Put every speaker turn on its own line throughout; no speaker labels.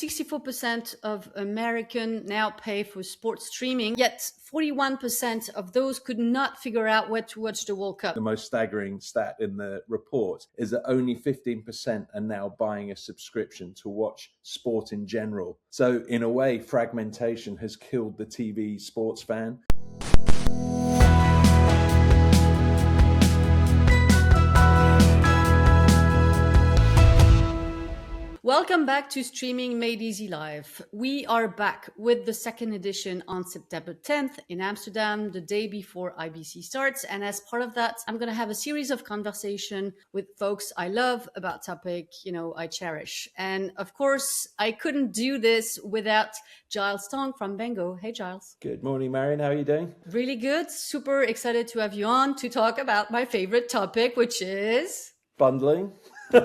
64% of Americans now pay for sports streaming, yet 41% of those could not figure out where to watch the World Cup.
The most staggering stat in the report is that only 15% are now buying a subscription to watch sport in general. So in a way, fragmentation has killed the TV sports fan.
Welcome back to Streaming Made Easy Live. We are back with the second edition on September 10th in Amsterdam, the day before IBC starts. And as part of that, I'm going to have a series of conversation with folks I love about topic, I cherish. And of course, I couldn't do this without Giles Tong from Bango. Hey, Giles.
Good morning, Marion. How are you doing?
Really good. Super excited to have you on to talk about my favorite topic, which is...
bundling.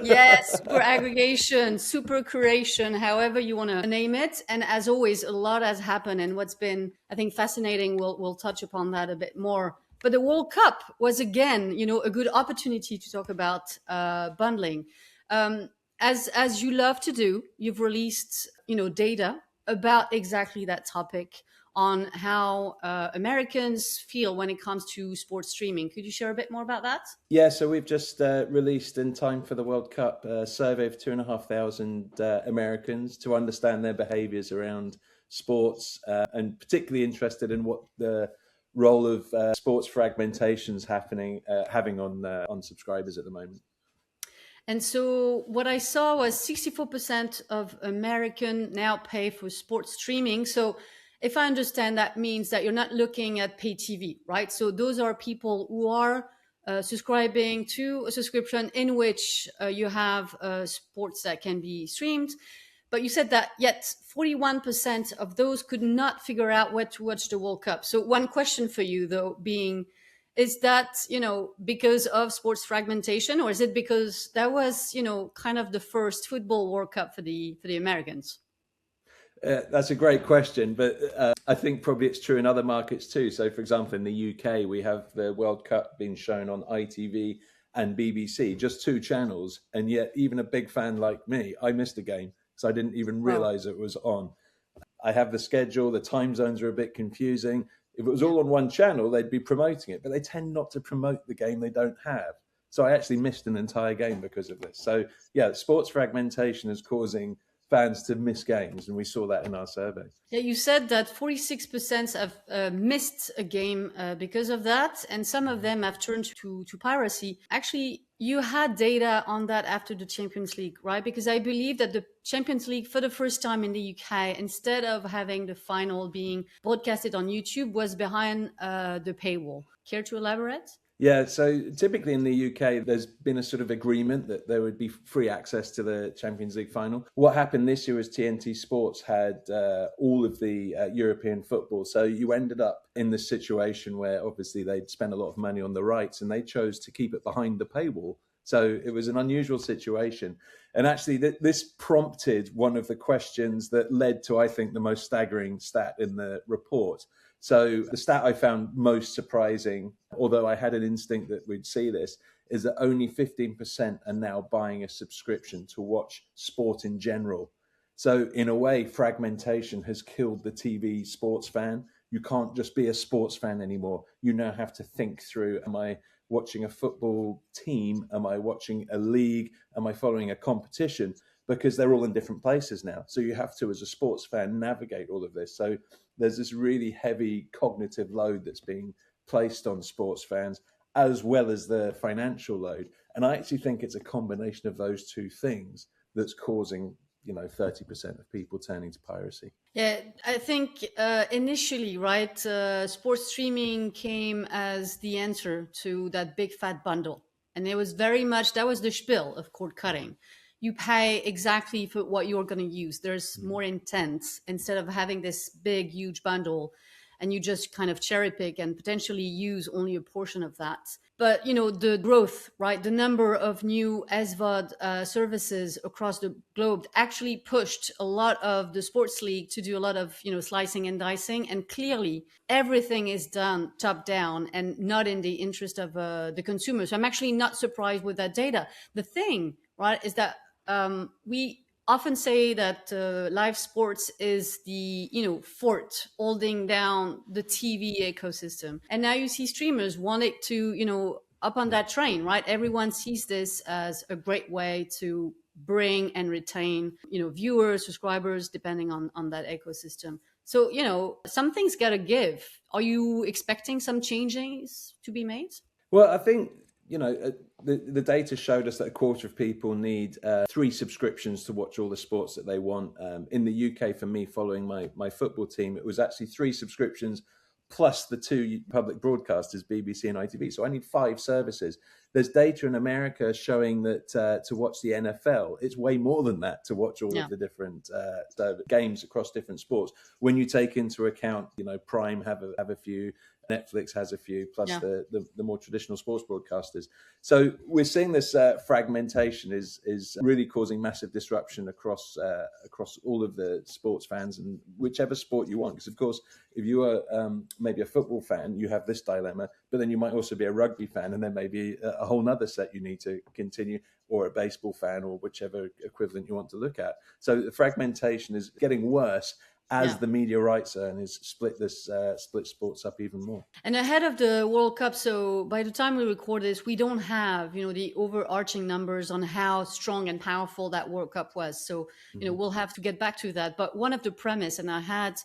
Yes, super aggregation, super curation, however you want to name it. And as always, a lot has happened. And what's been, I think, fascinating, we'll touch upon that a bit more. But the World Cup was, again, a good opportunity to talk about bundling. As you love to do, you've released, data about exactly that topic on how Americans feel when it comes to sports streaming. Could you share a bit more about that?
Yeah, so we've just released in time for the World Cup a survey of 2,500 Americans to understand their behaviours around sports and particularly interested in what the role of sports fragmentation is having on subscribers at the moment.
And so what I saw was 64% of Americans now pay for sports streaming. So if I understand, that means that you're not looking at pay TV, right? So those are people who are subscribing to a subscription in which you have sports that can be streamed. But you said that yet 41% of those could not figure out where to watch the World Cup. So one question for you, though, being, is that, because of sports fragmentation, or is it because that was, kind of the first football World Cup for the Americans?
That's a great question, but I think probably it's true in other markets too. So, for example, in the UK, we have the World Cup being shown on ITV and BBC, just two channels. And yet even a big fan like me, I missed a game, so I didn't even realize it was on. I have the schedule, the time zones are a bit confusing. If it was all on one channel, they'd be promoting it, but they tend not to promote the game they don't have. So I actually missed an entire game because of this. So yeah, sports fragmentation is causing fans to miss games, and we saw that in our survey.
Yeah, you said that 46% have missed a game because of that, and some of them have turned to piracy. Actually, you had data on that after the Champions League, right? Because I believe that the Champions League, for the first time in the UK, instead of having the final being broadcasted on YouTube, was behind the paywall. Care to elaborate?
Yeah, so typically in the UK, there's been a sort of agreement that there would be free access to the Champions League final. What happened this year was TNT Sports had all of the European football. So you ended up in this situation where obviously they'd spent a lot of money on the rights and they chose to keep it behind the paywall. So it was an unusual situation. And actually, this prompted one of the questions that led to, I think, the most staggering stat in the report. So the stat I found most surprising, although I had an instinct that we'd see this, is that only 15% are now buying a subscription to watch sport in general. So in a way, fragmentation has killed the TV sports fan. You can't just be a sports fan anymore. You now have to think through, am I watching a football team? Am I watching a league? Am I following a competition? Because they're all in different places now. So you have to, as a sports fan, navigate all of this. So there's this really heavy cognitive load that's being placed on sports fans, as well as the financial load. And I actually think it's a combination of those two things that's causing 30% of people turning to piracy.
Yeah, I think initially, right, sports streaming came as the answer to that big fat bundle. And it was very much, that was the spiel of cord cutting. You pay exactly for what you're going to use. There's more intent instead of having this big, huge bundle and you just kind of cherry pick and potentially use only a portion of that. But, the growth, right, the number of new SVOD services across the globe actually pushed a lot of the sports league to do a lot of, slicing and dicing. And clearly everything is done top down and not in the interest of the consumer. So I'm actually not surprised with that data. The thing, right, is that we often say that live sports is the fort holding down the TV ecosystem, and now you see streamers wanting to up on that train, right? Everyone sees this as a great way to bring and retain viewers, subscribers, depending on that ecosystem. So something's got to give. Are you expecting some changes to be made?
Well, I think, the data showed us that a quarter of people need 3 subscriptions to watch all the sports that they want. In the UK, for me, following my football team, it was actually 3 subscriptions plus the 2 public broadcasters, BBC and ITV. So I need 5 services. There's data in America showing that to watch the NFL, it's way more than that to watch all of the different games across different sports. When you take into account, Prime have a few, Netflix has a few, plus the more traditional sports broadcasters. So we're seeing this fragmentation is really causing massive disruption across all of the sports fans and whichever sport you want. Because of course, if you are maybe a football fan, you have this dilemma, but then you might also be a rugby fan, and then maybe a whole nother set you need to continue, or a baseball fan, or whichever equivalent you want to look at. So the fragmentation is getting worse as the media rights owners split sports up even more.
And ahead of the World Cup, so by the time we record this, we don't have, the overarching numbers on how strong and powerful that World Cup was. So, we'll have to get back to that. But one of the premise, and I had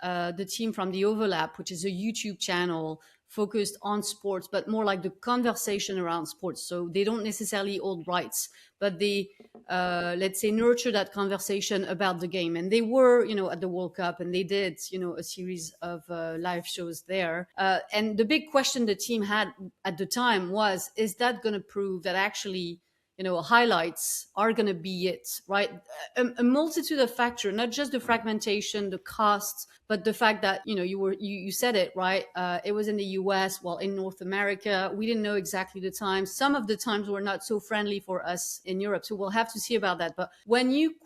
the team from The Overlap, which is a YouTube channel focused on sports, but more like the conversation around sports. So they don't necessarily hold rights, but they, let's say, nurture that conversation about the game. And they were, at the World Cup, and they did, a series of live shows there. And the big question the team had at the time was, is that going to prove that actually highlights are going to be it, right? A multitude of factors, not just the fragmentation, the costs, but the fact that, you said it, right? It was in the US, well, in North America, we didn't know exactly the times. Some of the times were not so friendly for us in Europe. So we'll have to see about that. But when you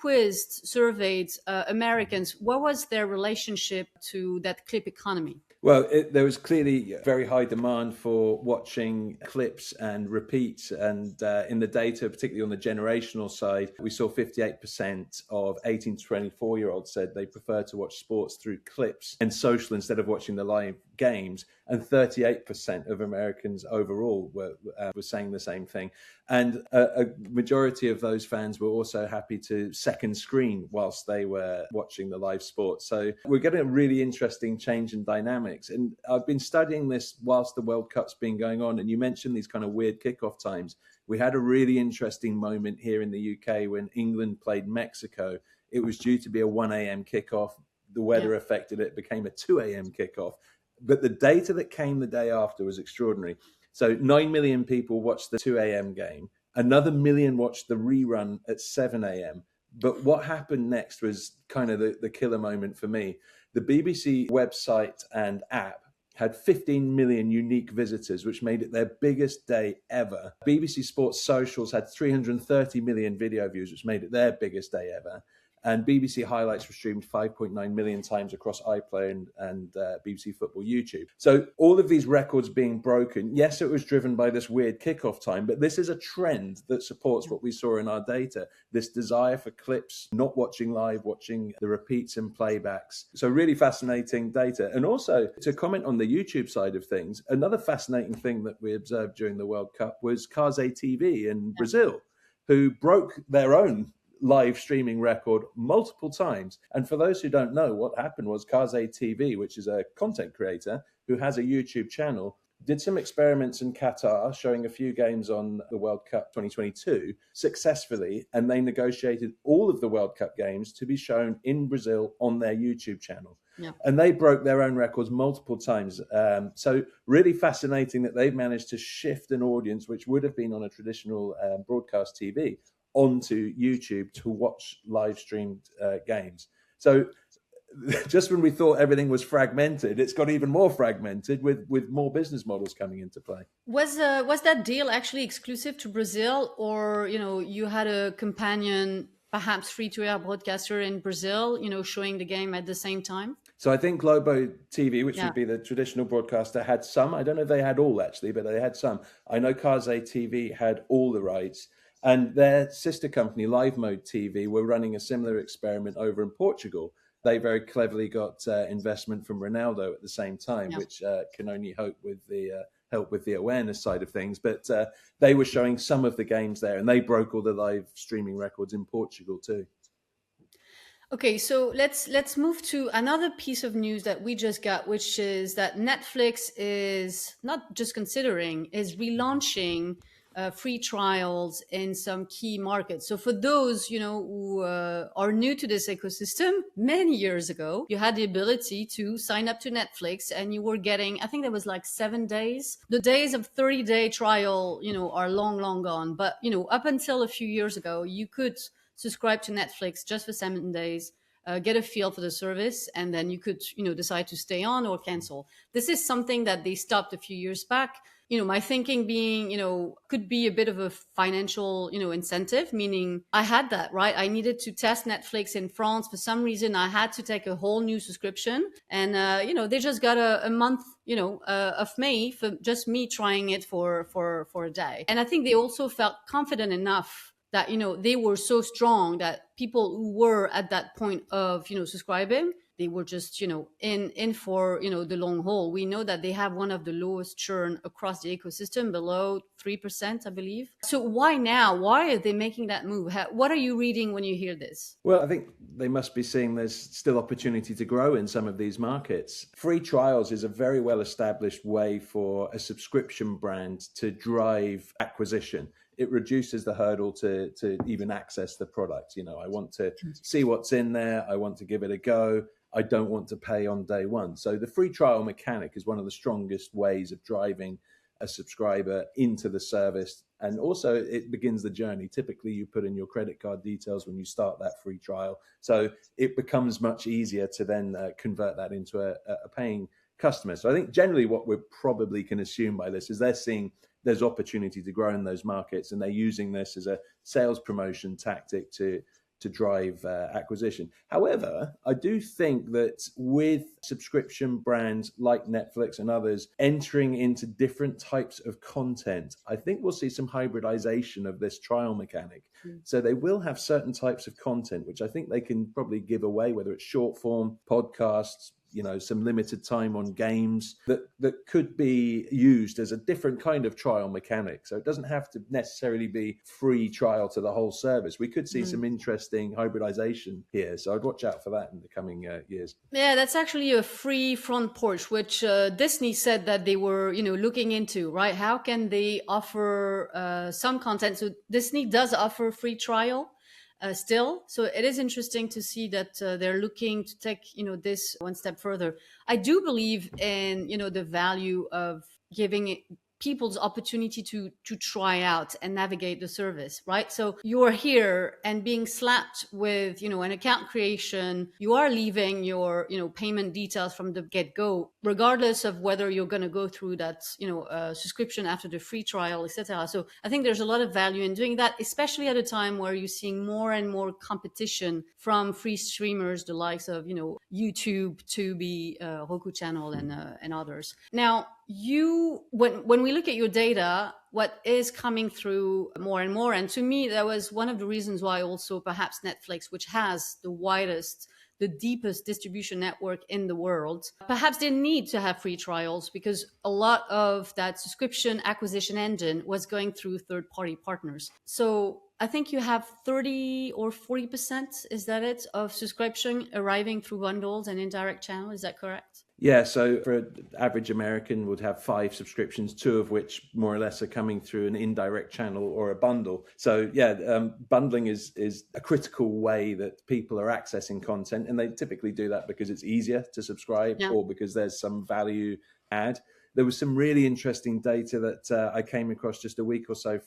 surveyed Americans, what was their relationship to that clip economy?
Well, there was clearly very high demand for watching clips and repeats. And in the data, particularly on the generational side, we saw 58% of 18 to 24-year-olds said they prefer to watch sports through clips and social instead of watching the live games. And 38% of Americans overall were saying the same thing. And a majority of those fans were also happy to second screen whilst they were watching the live sport. So we're getting a really interesting change in dynamics. And I've been studying this whilst the World Cup's been going on. And you mentioned these kind of weird kickoff times. We had a really interesting moment here in the UK when England played Mexico. It was due to be a 1 a.m. kickoff. The weather affected it, became a 2 a.m. kickoff. But the data that came the day after was extraordinary. So 9 million people watched the 2 a.m. game. Another million watched the rerun at 7 a.m. But what happened next was kind of the killer moment for me. The BBC website and app had 15 million unique visitors, which made it their biggest day ever. BBC Sports Socials had 330 million video views, which made it their biggest day ever. And BBC highlights were streamed 5.9 million times across iPlayer and BBC Football YouTube. So all of these records being broken, yes, it was driven by this weird kickoff time, but this is a trend that supports what we saw in our data, this desire for clips, not watching live, watching the repeats and playbacks. So really fascinating data. And also, to comment on the YouTube side of things, another fascinating thing that we observed during the World Cup was CazéTV in Brazil, who broke their own live streaming record multiple times. And for those who don't know, what happened was CazéTV, which is a content creator who has a YouTube channel, did some experiments in Qatar showing a few games on the World Cup 2022 successfully, and they negotiated all of the World Cup games to be shown in Brazil on their YouTube channel. Yeah. And they broke their own records multiple times. So really fascinating that they've managed to shift an audience which would have been on a traditional broadcast TV onto YouTube to watch live streamed games. So just when we thought everything was fragmented, it's got even more fragmented with more business models coming into play.
Was that deal actually exclusive to Brazil, or you had a companion, perhaps free-to-air broadcaster in Brazil, showing the game at the same time?
So I think Globo TV, which would be the traditional broadcaster, had some. I don't know if they had all actually, but they had some. I know CazéTV had all the rights. And their sister company, Live Mode TV, were running a similar experiment over in Portugal. They very cleverly got investment from Ronaldo at the same time, which can only hope with the help with the awareness side of things. But they were showing some of the games there, and they broke all the live streaming records in Portugal too.
Okay, so let's move to another piece of news that we just got, which is that Netflix is not just considering, is relaunching free trials in some key markets. So for those who are new to this ecosystem, many years ago, you had the ability to sign up to Netflix, and you were getting, I think there was like 7 days. The days of 30-day trial, are long gone. But up until a few years ago, you could subscribe to Netflix just for 7 days, get a feel for the service, and then you could, decide to stay on or cancel. This is something that they stopped a few years back. My thinking being, could be a bit of a financial, incentive, meaning I had that, right? I needed to test Netflix in France. For some reason, I had to take a whole new subscription. And, they just got a month, of May for just me trying it for a day. And I think they also felt confident enough that they were so strong that people who were at that point of subscribing, they were just in for the long haul. We know that they have one of the lowest churn across the ecosystem, below 3%, I believe. So why now? Why are they making that move? What are you reading when you hear this?
Well, I think they must be seeing there's still opportunity to grow in some of these markets. Free trials is a very well established way for a subscription brand to drive acquisition. It reduces the hurdle to even access the product. I want to see what's in there. I want to give it a go. I don't want to pay on day one. So the free trial mechanic is one of the strongest ways of driving a subscriber into the service. And also it begins the journey. Typically you put in your credit card details when you start that free trial. So it becomes much easier to then convert that into a paying customer. So I think generally what we probably can assume by this is they're seeing there's opportunity to grow in those markets, and they're using this as a sales promotion tactic to drive acquisition. However, I do think that with subscription brands like Netflix and others entering into different types of content, I think we'll see some hybridization of this trial mechanic. So they will have certain types of content, which I think they can probably give away, whether it's short form, podcasts, some limited time on games that could be used as a different kind of trial mechanic. So it doesn't have to necessarily be free trial to the whole service. We could see some interesting hybridization here. So I'd watch out for that in the coming years.
Yeah, that's actually a free front porch, which Disney said that they were, looking into, right? How can they offer some content? So Disney does offer free trial. Still, so it is interesting to see that they're looking to take this one step further. I do believe in the value of giving people's opportunity to try out and navigate the service, right? So you are here and being slapped with an account creation. You are leaving your payment details from the get-go, regardless of whether you're going to go through that subscription after the free trial, etc. So I think there's a lot of value in doing that, especially at a time where you're seeing more and more competition from free streamers, the likes of YouTube, Tubi, Roku channel, and others. Now, when we look at your data, what is coming through more and more, and to me, that was one of the reasons why also perhaps Netflix, which has the deepest distribution network in the world, perhaps didn't need to have free trials, because a lot of that subscription acquisition engine was going through third-party partners. So I think you have 30 or 40%, is that it, of subscription arriving through bundles and indirect channel. Is that correct?
Yeah, so for an average American would have 5 subscriptions, 2 of which more or less are coming through an indirect channel or a bundle. So yeah, bundling is a critical way that people are accessing content, and they typically do that because it's easier to subscribe or because there's some value add. There was some really interesting data that I came across just a week or so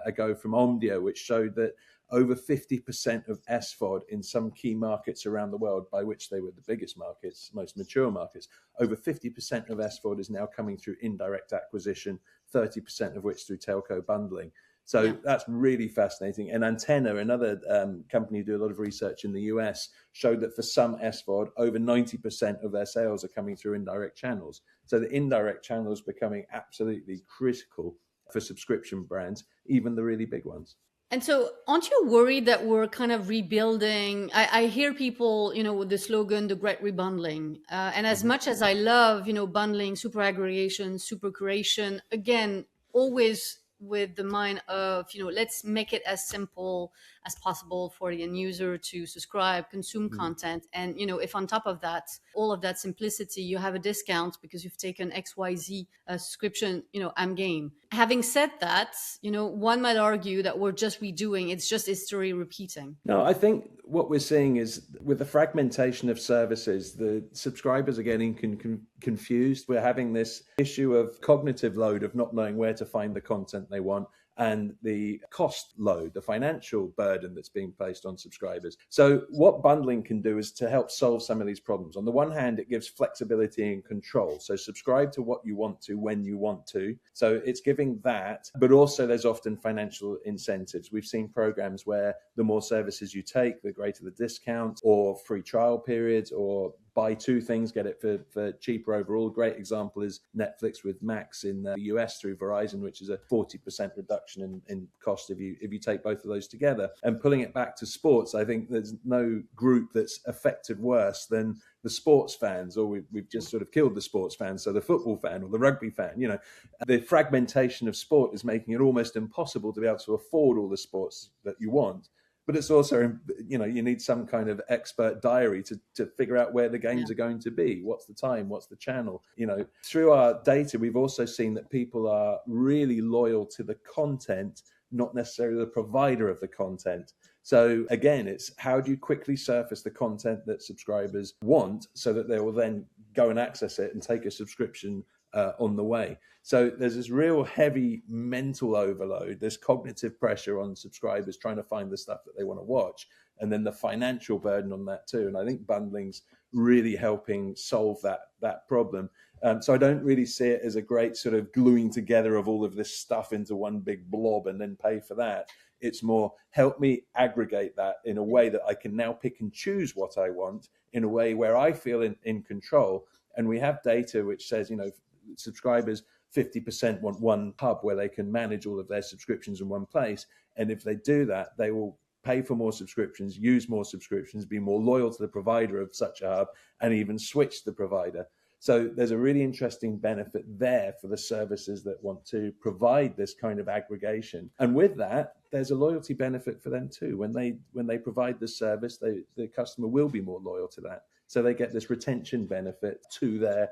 ago from Omdia, which showed that over 50% of SVOD in some key markets around the world, by which they were the biggest markets, most mature markets, over 50% of SVOD is now coming through indirect acquisition, 30% of which through telco bundling. So that's really fascinating. And Antenna, another company who do a lot of research in the US, showed that for some SVOD, over 90% of their sales are coming through indirect channels. So the indirect channel is becoming absolutely critical for subscription brands, even the really big ones.
And so, aren't you worried that we're kind of rebuilding? I hear people, with the slogan, the great rebundling. And as
Mhm.
much as I love, bundling, super aggregation, super curation, again, always with the mind of, let's make it as simple as possible for the end user to subscribe, consume
Mhm.
content. And, if on top of that, all of that simplicity, you have a discount because you've taken XYZ subscription, I'm game. Having said that, one might argue that we're just redoing, it's just history repeating.
No, I think what we're seeing is with the fragmentation of services, the subscribers are getting confused. We're having this issue of cognitive load of not knowing where to find the content they want, and the cost load, the financial burden that's being placed on subscribers. So what bundling can do is to help solve some of these problems. On the one hand, it gives flexibility and control. So subscribe to what you want to when you want to. So it's giving that, but also there's often financial incentives. We've seen programs where the more services you take, the greater the discount, or free trial periods, or buy two things, get it for cheaper overall. Great example is Netflix with Max in the US through Verizon, which is a 40% reduction in cost if you take both of those together. And pulling it back to sports, I think there's no group that's affected worse than the sports fans, or we've just sort of killed the sports fans. So the football fan or the rugby fan, the fragmentation of sport is making it almost impossible to be able to afford all the sports that you want. But it's also, you need some kind of expert diary to figure out where the games are going to be. What's the time? What's the channel? Through our data, we've also seen that people are really loyal to the content, not necessarily the provider of the content. So again, it's how do you quickly surface the content that subscribers want so that they will then go and access it and take a subscription on the way. So there's this real heavy mental overload, this cognitive pressure on subscribers trying to find the stuff that they want to watch, and then the financial burden on that too. And I think bundling's really helping solve that problem. So I don't really see it as a great sort of gluing together of all of this stuff into one big blob and then pay for that. It's more help me aggregate that in a way that I can now pick and choose what I want in a way where I feel in control. And we have data which says, subscribers 50% want one hub where they can manage all of their subscriptions in one place. And if they do that, they will pay for more subscriptions, use more subscriptions, be more loyal to the provider of such a hub, and even switch the provider. So there's a really interesting benefit there for the services that want to provide this kind of aggregation. And with that, there's a loyalty benefit for them too. When they provide the service, the customer will be more loyal to that. So they get this retention benefit to their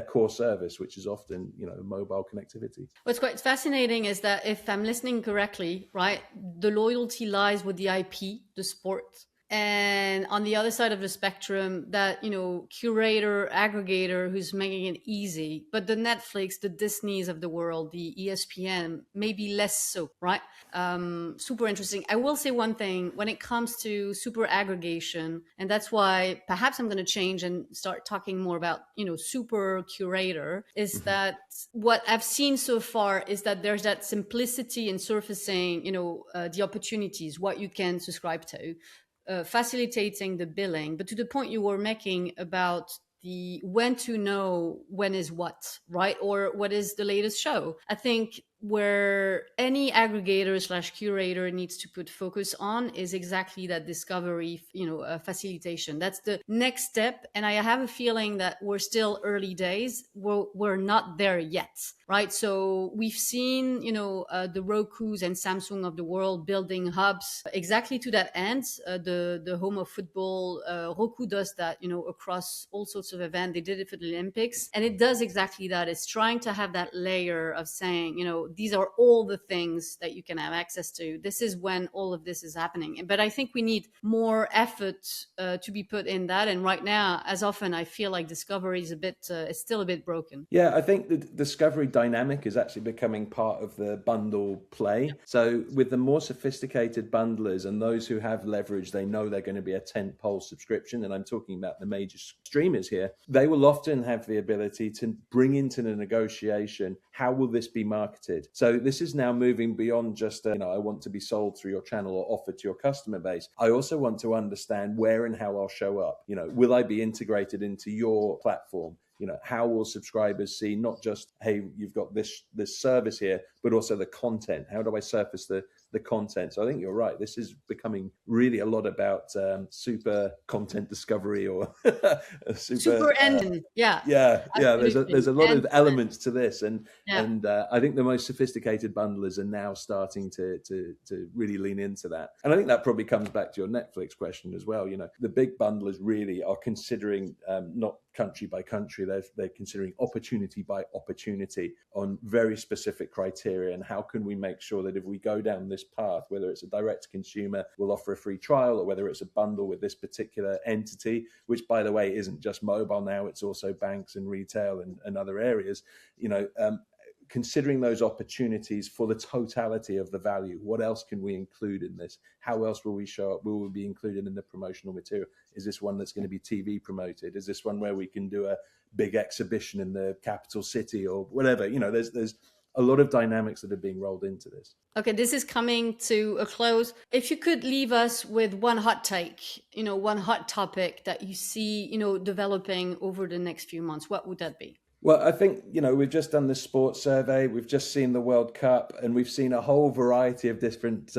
core service, which is often, mobile connectivity.
What's quite fascinating is that if I'm listening correctly, right, the loyalty lies with the IP, the sport. And on the other side of the spectrum, that, curator, aggregator who's making it easy, but the Netflix, the Disneys of the world, the ESPN, maybe less so, right? Super interesting. I will say one thing when it comes to super aggregation, and that's why perhaps I'm going to change and start talking more about, super curator, is that what I've seen so far is that there's that simplicity in surfacing, the opportunities, what you can subscribe to. Facilitating the billing, but to the point you were making about the when to know when is what, right? Or what is the latest show. I think where any aggregator slash curator needs to put focus on is exactly that discovery, facilitation. That's the next step. And I have a feeling that we're still early days. We're not there yet, right? So we've seen, the Rokus and Samsung of the world building hubs exactly to that end. The home of football, Roku does that, across all sorts of events. They did it for the Olympics, and it does exactly that. It's trying to have that layer of saying, these are all the things that you can have access to. This is when all of this is happening. But I think we need more effort to be put in that. And right now, as often, I feel like discovery is is still a bit broken.
Yeah, I think the discovery dynamic is actually becoming part of the bundle play. So with the more sophisticated bundlers and those who have leverage, they know they're going to be a tentpole subscription. And I'm talking about the major streamers here. They will often have the ability to bring into the negotiation, how will this be marketed? So this is now moving beyond just, I want to be sold through your channel or offered to your customer base. I also want to understand where and how I'll show up. Will I be integrated into your platform? how will subscribers see not just, hey, you've got this service here, but also the content? How do I surface the content? So I think you're right. This is becoming really a lot about super content discovery or
super engine. Yeah,
yeah.
absolutely.
There's a lot of elements to this, and I think the most sophisticated bundlers are now starting to really lean into that. And I think that probably comes back to your Netflix question as well. The big bundlers really are considering not country by country, they're considering opportunity by opportunity on very specific criteria. And how can we make sure that if we go down this path, whether it's a direct to consumer, we'll offer a free trial, or whether it's a bundle with this particular entity, which by the way isn't just mobile now, it's also banks and retail and other areas, considering those opportunities for the totality of the value. What else can we include in this? How else will we show up? Will we be included in the promotional material? Is this one that's going to be TV promoted? Is this one where we can do a big exhibition in the capital city or whatever? There's a lot of dynamics that are being rolled into this.
Okay, this is coming to a close. If you could leave us with one hot take, one hot topic that you see, developing over the next few months, what would that be?
Well, I think, we've just done the sports survey, we've just seen the World Cup, and we've seen a whole variety of different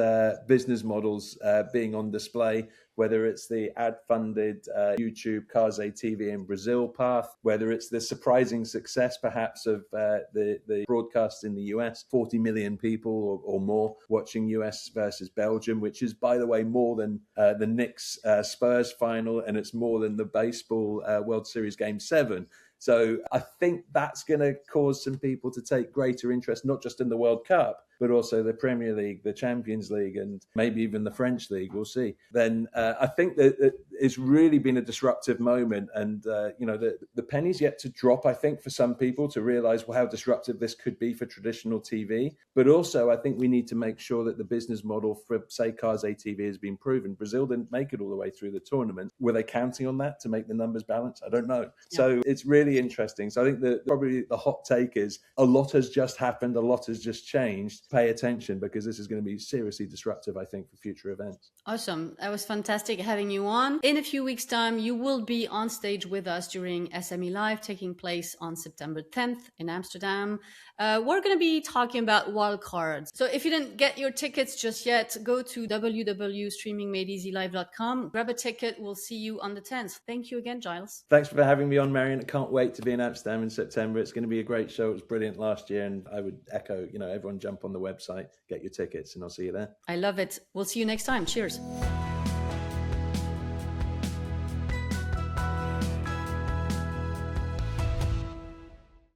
business models being on display, whether it's the ad-funded YouTube CazéTV in Brazil path, whether it's the surprising success perhaps of the broadcast in the US, 40 million people or more watching US versus Belgium, which is, by the way, more than the Knicks Spurs final, and it's more than the baseball World Series Game 7. So I think that's going to cause some people to take greater interest, not just in the World Cup, but also the Premier League, the Champions League, and maybe even the French League. We'll see. Then I think that it's really been a disruptive moment. And, the penny's yet to drop, I think, for some people to realize how disruptive this could be for traditional TV. But also, I think we need to make sure that the business model for, say, CazéTV has been proven. Brazil didn't make it all the way through the tournament. Were they counting on that to make the numbers balance? I don't know. Yeah. So it's really interesting. So I think that probably the hot take is a lot has just happened. A lot has just changed. Pay attention, because this is going to be seriously disruptive, I think, for future events.
Awesome. That was fantastic having you on. In a few weeks' time, you will be on stage with us during SME Live, taking place on September 10th in Amsterdam. We're going to be talking about wildcards. So if you didn't get your tickets just yet, go to www.streamingmadeeasylive.com. Grab a ticket. We'll see you on the 10th. Thank you again, Giles.
Thanks for having me on, Marion. I can't wait to be in Amsterdam in September. It's going to be a great show. It was brilliant last year, and I would echo, everyone jump on the website, get your tickets, and I'll see you there.
I love it. We'll see you next time. Cheers.